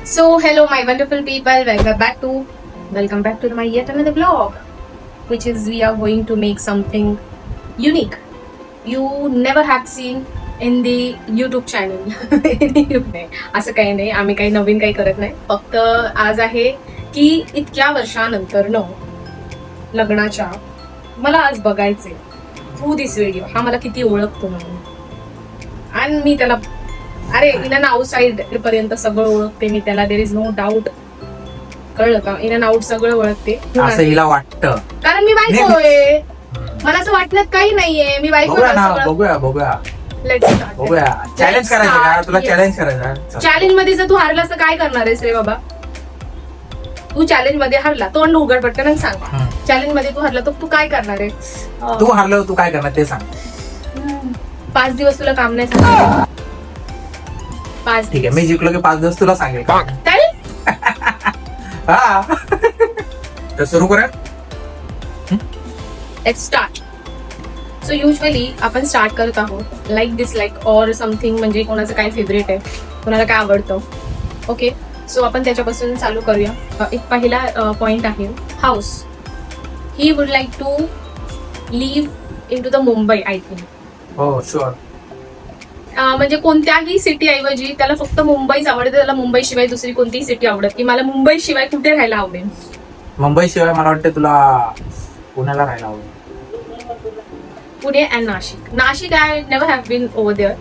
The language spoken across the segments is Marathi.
So hello my wonderful people, welcome back to my yet another vlog, which is we are going to make something unique you never have seen in the YouTube channel. असं काही नाही, आम्ही काही नवीन काही करत नाही. फक्त आज आहे की इतक्या वर्षानंतर लग्नाच्या मला आज बघायचे थ्रू दिस व्हिडिओ. हा मला किती ओळखतो म्हणून, आणि मी त्याला अरे इन अँड आउट साइड पर्यंत सगळं ओळखते मी त्याला. There is no doubt. कळलं का? इन अँड आउट सगळं ओळखते. असं हिला वाटतं कारण मी बायको आहे. मला असं वाटण्यात काही नाहीये. मी बायको. बघूया चॅलेंज करायचं का तुला? चॅलेंज करायचं. चॅलेंज मध्ये जर तू हारलास तर काय करणार आहेस रे बाबा? तू चॅलेंज मध्ये हारला, तोंड उघड पटकन सांग. चॅलेंज मध्ये तू हारला तर तू काय करणार आहे? तू हारलो तू काय करणार ते सांग. 5 दिवस तुला काम नाही सांगितलं. 5 ठीक आहे, मी जिंकलो की 5 दिवस तुला सांगेल. हा तर सुरू करूया. Let's start. सो युजली आपण स्टार्ट करत आहोत लाईक डिसलाईक ऑर समथिंग, म्हणजे कोणाचं काय फेवरेट आहे, कोणाला काय आवडतं. ओके, सो आपण त्याच्यापासून चालू करूया. एक पहिला पॉइंट आहे house. He would like to live in to the Mumbai. I think हो शुअर. म्हणजे कोणत्याही सिटी ऐवजी त्याला फक्त मुंबईच आवडते. त्याला मुंबई शिवाय दुसरी कोणतीही सिटी आवडत की मला मुंबई शिवाय कुठे राहायला आवडेल. मुंबई शिवाय मला वाटतं तुला पुण्याला राहायला आवडेल. Pune and Nashik. Nashik I never have been over there,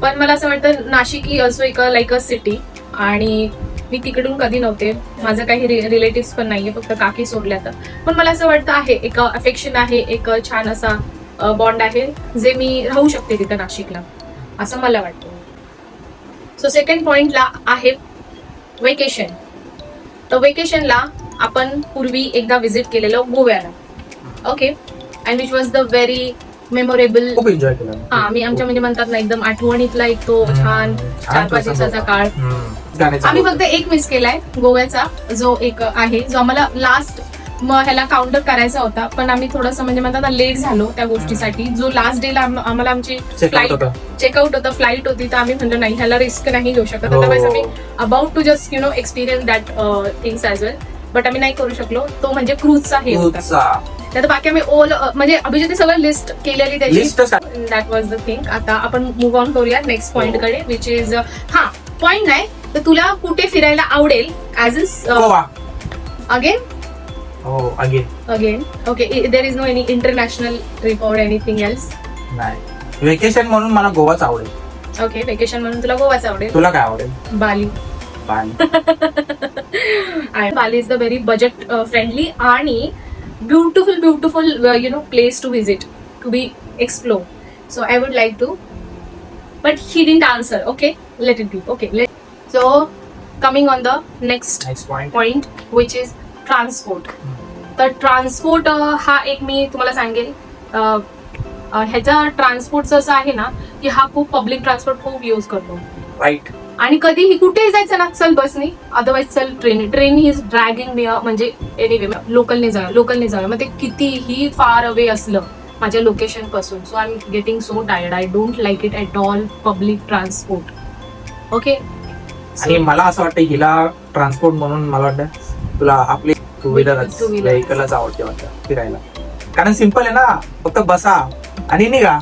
पण मला असं वाटतं नाशिक ही ऑल्सो एक लाईक अ सिटी, आणि मी तिकडून कधी नव्हते. माझं काही रिलेटिव्ह पण नाहीये, फक्त काकी सोडल्या तर. पण मला असं वाटतं आहे एक अफेक्शन आहे, एक छान असा बॉन्ड आहे जे मी राहू शकते तिथं नाशिकला, असं मला वाटतं. सो सेकंड पॉइंटला आहे वेकेशन. तर वेकेशनला आपण पूर्वी एकदा व्हिजिट केलेलं गोव्याला. Okay, and which was the very memorable. खूप एन्जॉय केलं. हा, मी आमच्या म्हणजे म्हणतात ना एकदम आठवणीतला एक तो छान 4-5 दिवसाचा काळ. आम्ही फक्त एक मिस केलाय गोव्याचा, जो एक आहे जो आम्हाला लास्ट ह्याला काउंटर करायचा होता, पण आम्ही थोडंसं म्हणजे म्हणतात लेट झालो त्या गोष्टीसाठी. जो लास्ट डेला आम्हाला आमची फ्लाईट चेकआउट होतं, फ्लाईट होती, तर आम्ही म्हणलो नाही ह्याला रिस्क नाही घेऊ शकत. अदरवाईज आम्ही about to just experience that things as well, but आम्ही नाही करू शकलो. तो म्हणजे क्रूजचा हे होता. तर बाकी आम्ही म्हणजे अभिजित सगळं लिस्ट केलेली त्याची. That was the thing. आता आपण मूव्ह ऑन करूया नेक्स्ट पॉइंट कडे, विच इज हा पॉइंट नाही तर तुला कुठे फिरायला आवडेल as again. Okay, there is no any international trip और एनिथिंग एल्स? नाही, वेकेशन म्हणून मला गोवाच आवडेल. ओके, वेकेशन म्हणून तुला गोवाच आवडेल. तुला काय आवडेल? Bali. Bali is the very budget friendly आणि beautiful place to visit, to be explore. So I would like to, but he didn't answer. Okay, let it be. Okay, so coming on the next point, which is transport. तर ट्रान्सपोर्ट हा एक मी तुम्हाला सांगेल, ह्याचा ट्रान्सपोर्टचं असं आहे ना की हा खूप पब्लिक ट्रान्सपोर्ट खूप यूज करतो. राईट. आणि कधीही कुठेही जायचं ना, चल बसनी, अदरवाईज चल ट्रेन ही इज ड्रॅगिंग मी, म्हणजे एनिवे लोकलने जाऊया. मग ते कितीही फार अवे असलं माझ्या लोकेशन पासून, so I am getting so tired. I don't like it at all public transport. Okay, आणि मला असं वाटतं हिला ट्रान्सपोर्ट म्हणून मला वाटतं तुला आपली टू व्हीलरच आवडते वाटतं फिरायला. कारण सिम्पल आहे ना, फक्त बसा आणि निघा.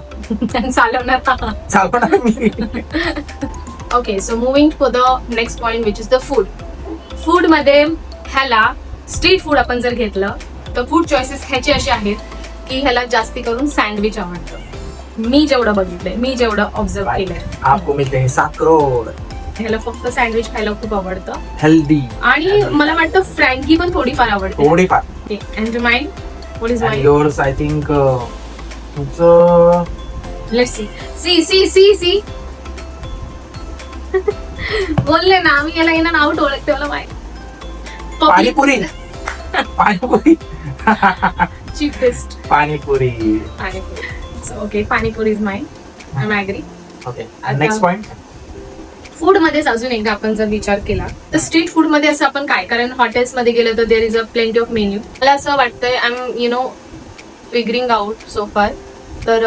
चालवणार मी. Okay, so moving to the next point, which is the food. Food मध्ये ह्याला स्ट्रीट फूड आपण जर घेतलं तर फूड चॉईसेस ह्याचे असे आहेत की ह्याला जास्ती करून सँडविच आवडतं. मी जेवढं बघितलंय, मी जेवढं ऑब्झर्व केलंय, आपको मिलते हैं 7 करोड. ह्याला फक्त सँडविच खायला खूप आवडतं. हेल्दी. आणि मला वाटतं फ्रँकी पण थोडीफार आवडते. थोडीफार. And mind, what is mind? Yours I think तुमचं. लेट्स सी बोलले ना आम्ही याला येणं आउट ओळखते. मला माहिती. Panipuri. Cheapest panipuri. Okay, panipuri is mine. I am agree. Okay, next point. Food मध्येच अजून एकदा आपण जर विचार केला तर स्ट्रीट फूड मध्ये असं आपण काय, कारण हॉटेल्स मध्ये गेलं तर there is a plenty of menu. मला असं वाटतंय I am figuring out so फार. तर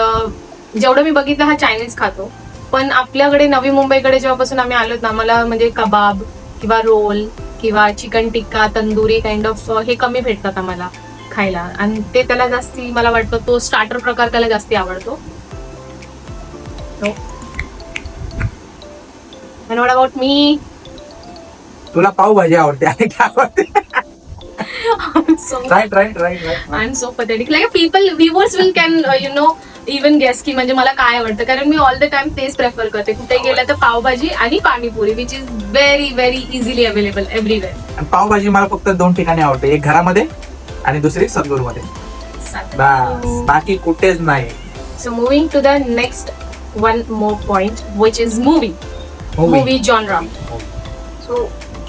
जेवढं मी बघितलं हा चायनीज खातो, पण आपल्याकडे नवी मुंबईकडे जेव्हापासून आम्ही आलोत ना, मला म्हणजे कबाब किंवा रोल किंवा chicken tikka tandoori kind of हे कमी भेटतात आम्हाला खायला, आणि ते त्याला जास्ती मला वाटतं तो स्टार्टर प्रकार त्याला जास्ती आवडतो. And what about me? तुला पावभाजी आवडते आणि काय आवडते? So Right. I'm so pathetic. Like people, viewers will can even guess की म्हणजे मला काय आवडतं, कारण मी ऑल द टाइम तेच प्रेफर करते. कुठे गेलं तर पावभाजी आणि panipuri, which is very very easily available everywhere. आणि पावभाजी मला फक्त 2 ठिकाणी आवडते, एक घरामध्ये आणि दुसरी सद्गुरूमध्ये. बस, बाकी कुठेच नाही. So moving to the next one more point, which is movie genre. So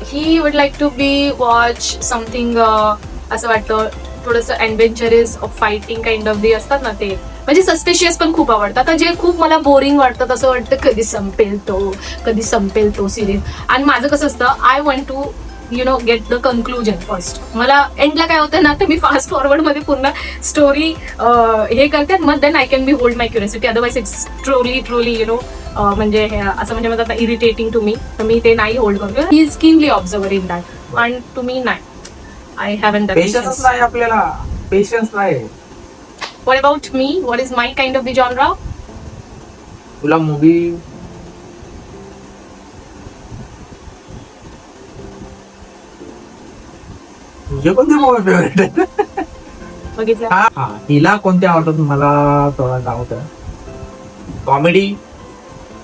he would like to be watch something असं वाटतं थोडंसं ॲडव्हेंचरस फायटिंग काइंड ऑफ असतात ना ते, म्हणजे सस्पिशियस पण खूप आवडतं. आता जे खूप मला बोरिंग वाटतं तसं वाटतं कधी संपेल तो सिरीज. आणि माझं कसं असतं, I want to get the conclusion first. मला एंडला काय होतं ना, तर मी फास्ट फॉरवर्ड मध्ये पूर्ण स्टोरी हे करते, मग then I can be hold my curiosity. Otherwise it's ट्रोली म्हणजे असं म्हणजे मला इरिटेटिंग टू मी, तर मी ते नाही होल्ड करतो. He is keenly observer in that, आणि टू मी नाही, आय हॅवंट दॅट पेशन्स नाही आपल्याला, पेशन्स नाही. What about me? What is my kind of the genre? तुला मूवी तुझे कोणते मूवी फेवरेट आहेत? बघितलं? हा, हिला कोणते आवडतात मला थोडा डाऊट आहे. कॉमेडी,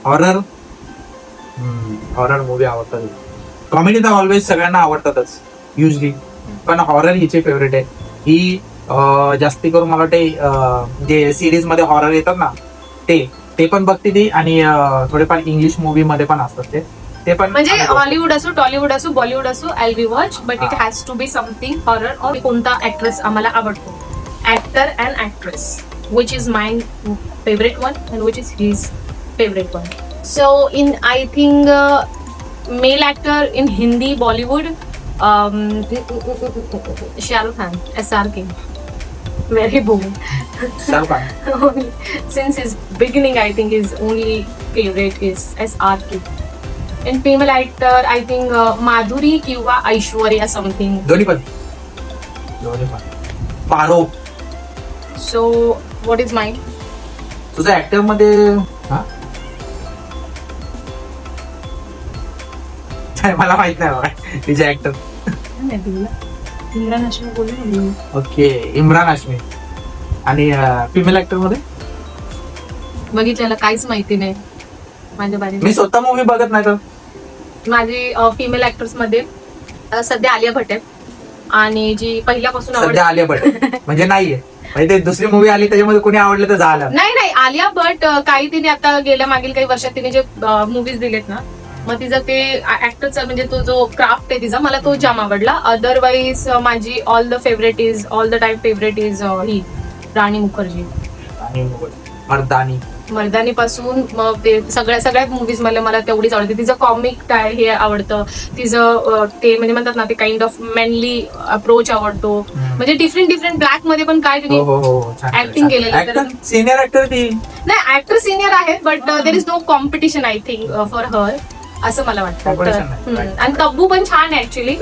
हॉरर मूवी आवडतात. कॉमेडी तर ऑलवेज सगळ्यांना आवडतातच युजली, पण हॉरर हिचे फेवरेट आहे. ही जास्ती करून मला वाटते जे सिरीज मध्ये हॉरर येतात ना ते पण बघते ती, आणि थोडेफार इंग्लिश मूवी मध्ये पण असतात ते पण. म्हणजे हॉलिवूड असो, टॉलिवूड असो, बॉलिवूड असो, I will watch, but it has to be something horror. और कोणता ऍक्ट्रेस आम्हाला आवडतो, actor and actress, which is my favourite one and which is his favourite one. So in I think male actor in Hindi Bollywood, Shahrukh Khan, SRK. Very boring. Since his beginning, I think his only favorite is SRK. In female actor, I think Madhuri किंवा ऐश्वर्या something. दोन्ही पण. पारो. So what is mine? तुझं ऍक्टर मध्ये मला माहित नाही बाबा तिचे ऍक्टर. इम्रान हाशमी बोलले. ओके, इम्रान हाशमी. आणि फिमेल ऍक्टर मध्ये बघितलेलं काहीच माहिती नाही माझ्या बारे. मी स्वतः मूवी बघत नाही तर. माझी फिमेल ऍक्टर्स मध्ये सध्या आलिया भट्ट आहे, आणि जी पहिल्यापासून सध्या आलिया भट्ट म्हणजे नाहीये, म्हणजे ते दुसरी मूवी आली त्याच्यामध्ये कोणी आवडलं तर झालं. नाही, आलिया भट्ट काही तिने आता गेल्या मागील काही वर्षात तिने जे मूवीज दिलेत ना, मग तिचा ते ऍक्टरचा म्हणजे तो जो क्राफ्ट आहे तिचा, मला तो जाम आवडला. अदरवाईज माझी all the time favourite is ही राणी मुखर्जी. मर्दानी पासून मग ते सगळ्या मूवीज मला तेवढीच आवडते. तिचं कॉमिक हे आवडतं, तिचं ते म्हणजे म्हणतात ना ते काइंड ऑफ मॅनली अप्रोच आवडतो. म्हणजे डिफरंट ब्लॅक मध्ये पण काय तिने ऍक्टिंग केलेलं. सिनियर ऍक्टर नाही, ऍक्टर सिनियर आहे, but there is no competition I think for her, असं मला वाटतं. आणि तब्बू पण छान आहे ऍक्च्युली,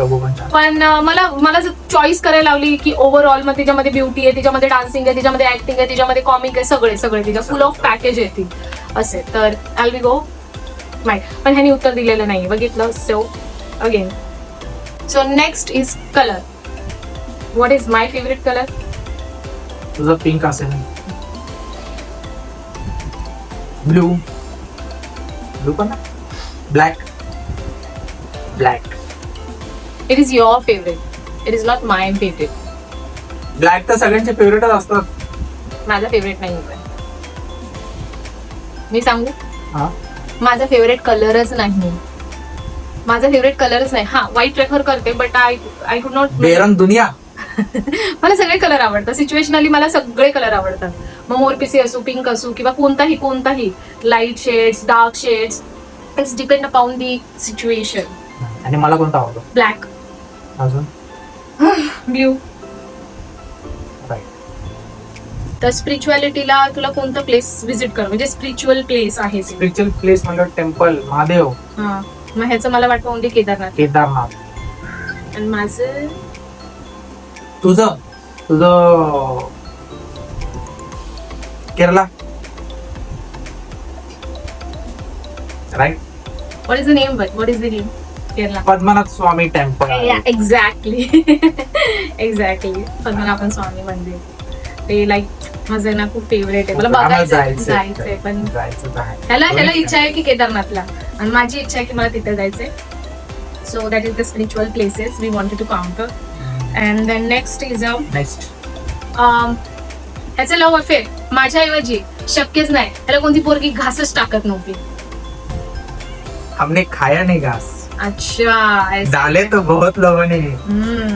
पण मला चॉईस करायला लावली की ओव्हरऑल मग तिच्यामध्ये ब्युटी आहे, तिच्यामध्ये डान्सिंग आहे, तिच्यामध्ये ऍक्टिंग आहे, तिच्यामध्ये कॉमिक आहे, सगळे तिच्या फुल ऑफ पॅकेज आहे ती असे, तर आय विल गो माय. पण ह्यानी उत्तर दिलेलं नाही बघितलं. So again, so next is colour. What is my favourite colour? तुझा पिंक असेल. ब्लू पण ना, black. It is your favourite, it is not my favourite. Black तर सगळ्यांचे फेवरेटच असतात. माझा फेवरेट नाही. मी सांगू, माझा फेवरेट कलरच नाही. हा, व्हाईट प्रेफर करते, बट आय कुड नॉट. बेरंग दुनिया. मला सगळे कलर आवडतात. सिच्युएशनली मला सगळे कलर आवडतात. मग मोरपिसी असू, पिंक असू, किंवा कोणताही light shades, dark shades, it's depend upon the situation. आणि मला कोणता आवडतो? ब्लॅक. अजून ब्ल्यू. तर स्पिरिच्युअलिटीला तुला कोणतं प्लेस व्हिजिट कर, म्हणजे स्पिरिच्युअल प्लेस आहे? स्पिरिच्युअल प्लेस म्हणजे टेम्पल, महादेव, मग ह्याचं मला वाटतं ओनली केदारनाथ. केदारनाथ. आणि माझं तुझं Kerala, right? What is the name? What is the name? Kerala. Padmanath Swami temple. Exactly. Padmanabhan Swami मंदिर ते लाईक माझं ना खूप फेवरेट आहे. मला बघायचं जायचंय पण ह्याला इच्छा आहे की केदारनाथला, आणि माझी इच्छा आहे की मला तिथे जायचंय. So that is the spiritual places we wanted to counter. And then next is ह्याचं लव्ह अफेअर. माझ्याऐवजी शक्यच नाही, ह्याला कोणती पोरगी घासच टाकत नव्हती. हमने खाया नहीं घास. अच्छा. डाले तो बहुत लोगों ने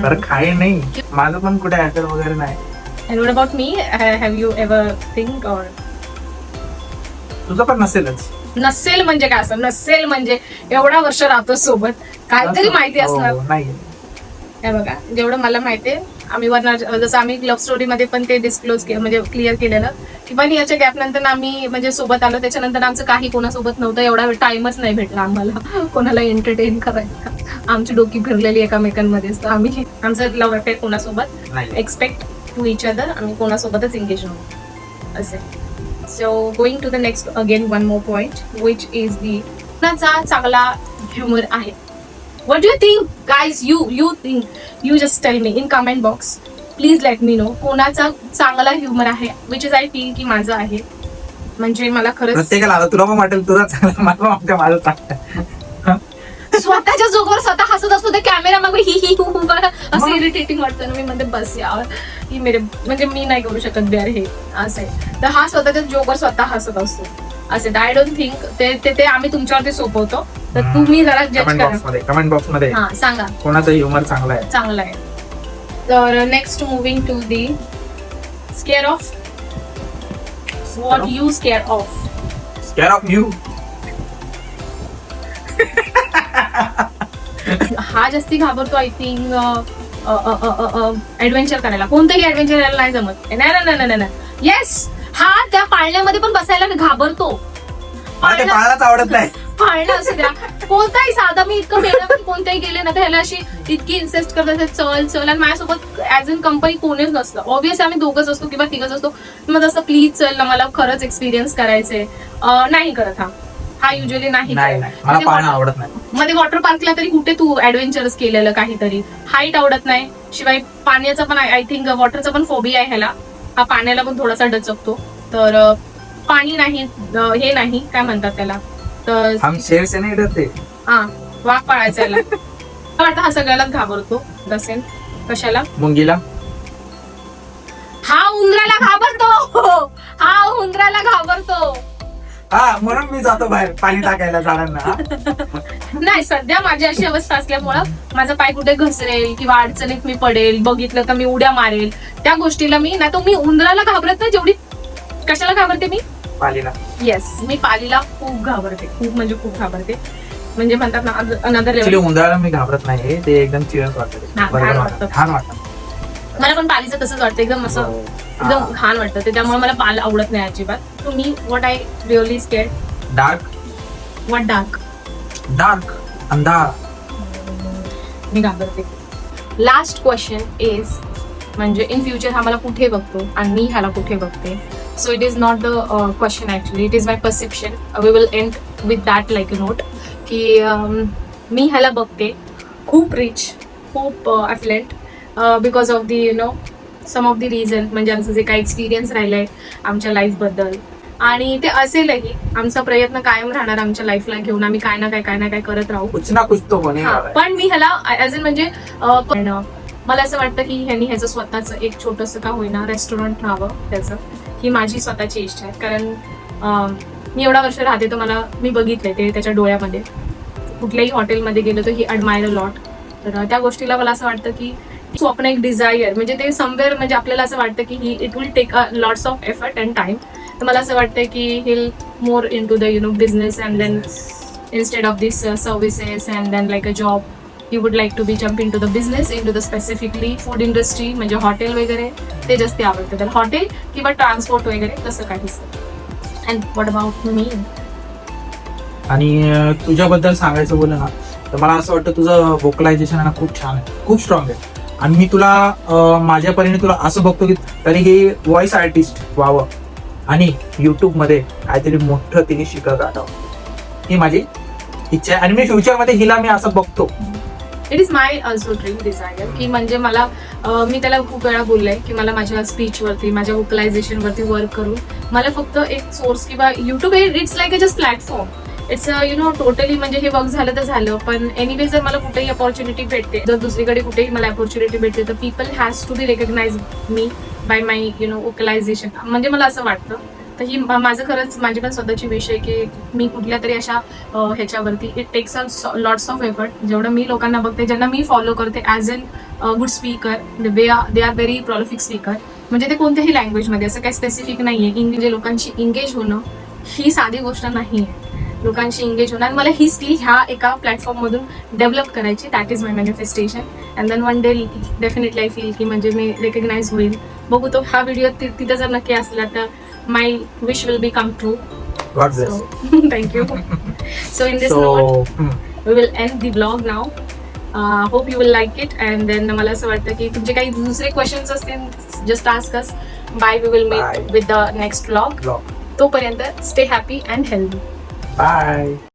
पर खाए नहीं. माझं पण कुठे ऍक्टर वगैरे नाही. And what about me? Have you ever think or? तुझं पण नसेलच. नसेल म्हणजे काय असं? नसेल म्हणजे एवढा वर्ष राहतो सोबत, काहीतरी माहिती असणार. नाही. हे बघा, जेवढं मला माहितीये, आम्ही वरनं जसं आम्ही लव्ह स्टोरी मध्ये पण ते डिस्क्लोज केलं, म्हणजे क्लिअर केलेलं की पण याच्या गॅप नंतर आम्ही म्हणजे सोबत आलो. त्याच्यानंतर आमचं काही कोणासोबत नव्हतं. एवढा टाइमच नाही भेटला आम्हाला कोणाला एंटरटेन करायचा. आमची डोकी फिरलेली एकामेकांमध्येच. तर आम्ही आमचं लव्ह अफेअर कोणासोबत एक्सपेक्ट टू इच अदर, आम्ही कोणासोबतच एंगेज नव्हतो असे. So going to the next again one more point which is the कोणाचा चांगला ह्युमर आहे. What do you think guys? You think, you just tell me in comment box. Please let me know कोणाचा चांगला ह्युमर आहे, विच इज आय फील की माझं आहे. म्हणजे मला खरंच प्रत्येकाला आता तुला पण वाटेल तुझा चांगला, मला वाटतं माझं चांगलं. स्वतःच्या जोगावर स्वतः हसत असतो, ते कॅमेरा मागे ही ही हू हू असं इरिटेटिंग वाटतं ना. मी म्हणते बस यार, ही मेरे म्हणजे मी नाही करू शकत बिहार हे असं आहे. तर हा स्वतःच्या जोगावर स्वतः हसत असतो असे. आय डोंट थिंक ते आम्ही तुमच्यावरती सोपवतो. तर तुम्ही जरा जज करा कमेंट बॉक्स मध्ये. हा सांगा कोणाचा ह्युमर चांगला आहे. चांगला आहे. तर next moving to the scare of. What you scare of? Scare of you. हा जास्ती घाबरतो आय थिंक ऍडव्हेंचर करायला. कोणतंही ऍडव्हेंचर करायला नाही जमत. नाही. येस, हा त्या पाळण्यामध्ये पण बसायला घाबरतो. पाळण्याच आवडत नाही. पाळणं असू द्या, कोणताही साधा. मी इतकं मेळामध्ये कोणताही गेले ना तर ह्याला अशी इतकी इन्सिस्ट करत चल. आणि माझ्यासोबत ऍज इन कंपनी कोणीच नसतं. ऑब्व्हियसली आम्ही दोघंच असतो किंवा तिघच असतो. मग तसं प्लीज चल ना, मला खरंच एक्सपिरियन्स करायचंय. नाही करत हा युजली नाही. मला पाळणं आवडत नाही. मध्ये वॉटर पार्कला तरी कुठे तू ऍडव्हेंचरच केलेलं काहीतरी. हाईट आवडत नाही. शिवाय पाण्याचा पण आय थिंक वॉटरचा पण फोबिया आहे ह्याला. हा पाण्याला पण थोडासा डचकतो. तर पाणी नाही, हे नाही काय म्हणतात त्याला, तर हम शेर से नाही डरते. हा वाघ पाळायचा याला. वाटतं हा सगळ्यालाच घाबरतो. दसेन कशाला? मुंगीला. हा उंदराला घाबरतो. हा उंदराला घाबरतो. हा म्हणून मी जातो बाहेर पाणी टाकायला झाडांना. नाही, सध्या माझी अशी अवस्था असल्यामुळं माझा पाय कुठे घसरेल किंवा अडचणीत मी पडेल, बघितलं तर मी उड्या मारेल, त्या गोष्टीला मी ना. तो मी उंदराला घाबरत नाही जेवढी कशाला घाबरते मी? पालीला. येस, मी पालीला खूप घाबरते. खूप म्हणजे खूप घाबरते. म्हणजे म्हणतात ना अनदर लेवल. उंदराला मी घाबरत नाही. ते एकदम चिरस वाटतं. छान वाटतं. मला पण पालीचं तसंच वाटतं. एकदम असं एकदम घाण वाटतं ते. त्यामुळे मला पाल आवडत नाही अजिबात. तुम्ही what I really scared? Dark. What dark? Dark अंधार. मी घाबरते. लास्ट क्वेश्चन इज म्हणजे इन फ्युचर हा मला कुठे बघतो आणि मी ह्याला कुठे बघते. So it is not the question actually, it is my perception. We will end with that like a note की मी ह्याला बघते खूप रिच, खूप affluent because of the some of the reason. म्हणजे आमचं जे काही एक्सपिरियन्स राहिलंय आमच्या लाईफबद्दल, आणि ते असेलही. आमचा प्रयत्न कायम राहणार आमच्या लाईफला घेऊन. आम्ही काय ना काय करत राहू. कुछ ना कुछ तो बनेगा. पण मी ह्याला ऍज इन म्हणजे मला असं वाटतं की ह्यांनी ह्याचं स्वतःचं एक छोटंसं का होईना रेस्टॉरंट राहावं त्याचं. ही माझी स्वतःची इच्छा आहे. कारण मी एवढा वर्ष राहते तर मी बघितलंय ते त्याच्या डोळ्यामध्ये. कुठल्याही हॉटेलमध्ये गेलो तर ही अडमायर अ लॉट. तर त्या गोष्टीला मला असं वाटतं की स्वप्न एक डिझायर म्हणजे ते समवेअर म्हणजे आपल्याला असं वाटतं की ही it will take a lots of effort and time. तर मला असं वाटतं की he'll more in to the business and then instead of these services and then like a job you would like to be jump into the business into the specifically food industry म्हणजे हॉटेल वगैरे ते जास्त आवडतं त्याला. हॉटेल किंवा ट्रान्सपोर्ट वगैरे तसं काहीच. And what about me? आणि तुझ्याबद्दल सांगायचं बोललं ना तर मला असं वाटतं तुझं व्होकलायझेशन आहे ना खूप छान आहे, खूप स्ट्रॉंग आहे. आणि मी तुला माझ्या परीने तुला असं बघतो की तरी हे व्हॉइस आर्टिस्ट व्हावं आणि युट्यूब मध्ये काहीतरी मोठं तिने शिकत आलं, ही माझी इच्छा आहे. आणि मी फ्युचरमध्ये हिला मी असं बघतो. It is my also dream desire की म्हणजे मला मी त्याला खूप वेळा बोललंय की मला माझ्या स्पीचवरती माझ्या व्होकलायझेशन वरती वर्क करून मला फक्त एक सोर्स किंवा YouTube it's like a just platform. It's totally म्हणजे हे वर्क झालं तर झालं, पण एनिवे जर मला कुठेही अपॉर्च्युनिटी भेटते, जर दुसरीकडे कुठेही मला अपॉर्च्युनिटी भेटते तर people has to be recognize me by my vocalization. म्हणजे मला असं वाटतं. तर ही माझं खरंच माझी पण स्वतःची विश आहे की मी कुठल्या तरी अशा ह्याच्यावरती it takes a lots of effort. जेवढं मी लोकांना बघते, ज्यांना मी फॉलो करते as an good speaker, they are very prolific speaker. म्हणजे ते कोणत्याही लँग्वेजमध्ये, असं काही स्पेसिफिक नाही आहे. म्हणजे लोकांशी इंगेज होणं ही साधी गोष्ट नाही आहे. लोकांशी इंगेज होणं आणि मला ही स्किल ह्या एका प्लॅटफॉर्ममधून डेव्हलप करायची. That is my manifestation. And then one day definitely I feel की म्हणजे मी रेकग्नाइज होईल. बघू तो हा व्हिडिओ तिथं जर नक्की असला तर my wish will be come true. God bless. So, thank you. So in this note, we will end the vlog now. Hope you will like it. And then मला असं वाटतं की तुमचे काही दुसरे क्वेश्चन्स असतील, just ask us. Bye. We will meet with the next vlog. तोपर्यंत stay happy and healthy. Bye.